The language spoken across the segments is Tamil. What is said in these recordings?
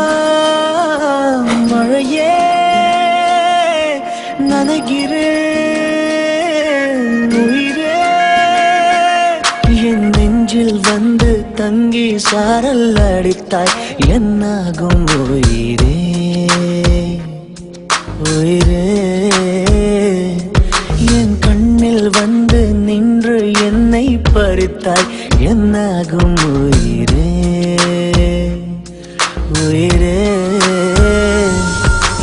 மனசெல்லாம் மழையே நனைகிறேன் உயிரே என் நெஞ்சில் வந்து தங்கி சாரல் அடித்தாய் என்னாகும் உயிரே உயிரே என் கண்ணில் வந்து நின்று என்னை பறித்தாய் என்னாகும் உயிரே உயிரே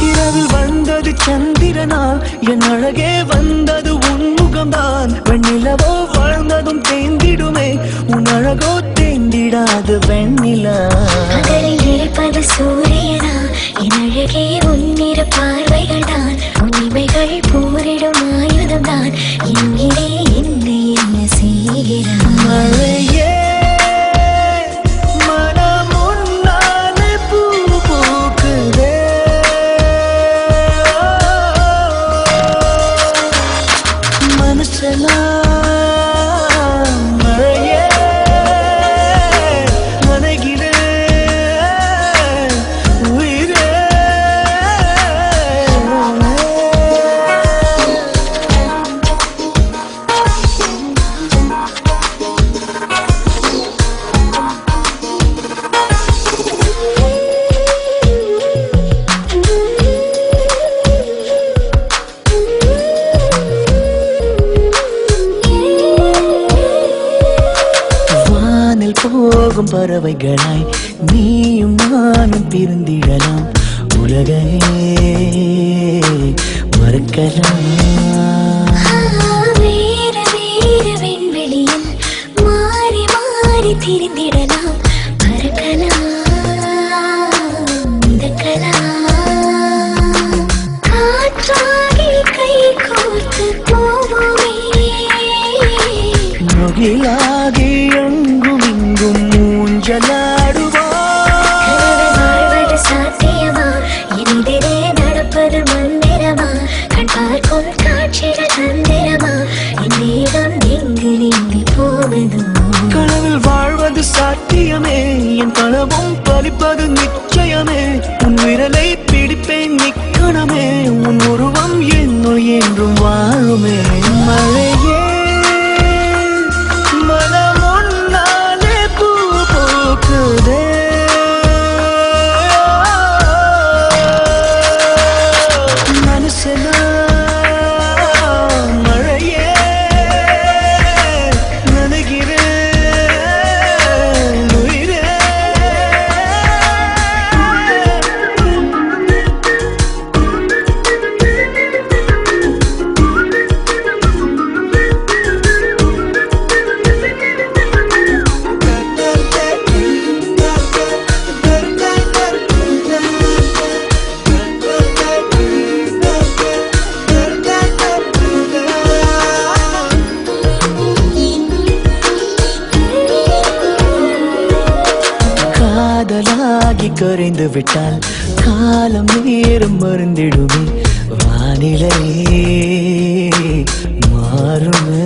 இரவில் வந்தது சந்திரனால் என் அழகே வந்தது உன் முகம்தான் வெண்ணிலவோ வாழ்ந்ததும் தேந்திடுமே உன் அழகோ தேந்திடாது வெண்ணிலா இருப்பது சூரியனா என் அழகே உன்னிரு பார்வைகள் தான் உண்மைகள் போரிடும் ஆயுதம் தான் எங்கிலே என்னை என்ன செய்கிறான் மழையே மனம் உன்னாலே பூ பூக்குதே மனசெல்லாம் மழையே நனைகிறேன் உயிரே போகும் பறவைகளாய் நீயும் நானும் பிரிந்திடலாம் உலகையே மறக்கலாம் வேறு வேறு விண்வெளியில் மாறி மாறி திரிந்திடலாம் பறக்கலாம் மிதக்கலாம் காற்றாகி கை கோர்த்து போவோமே முகிலாகி எங்கும் இங்கும் மூஞ்சலாடுவார் சாத்தியமா எதிரே நடப்பது மந்திரமா கண் பார்க்கும் காட்சிகள் தந்திரமா என் வேகம் எங்கு நீங்கி போவதோ கனவில் வாழ்வது சாத்தியமே என் கனவும் பலிப்பது நிச்சயமே உன் விரலை பிடிப்பேன் நிக்கணமே உன் உருவம் என்னுள் என்றும் வாழுமே மழையே மனம் உன்னாலே பூ பூக்குதே மனசெல்லாம் மழையே நனைகிறேன் உயிரே காதலாகி கரைந்து விட்டால் காலம் நேரம் மருந்திடுமே வானிலை மாறுமே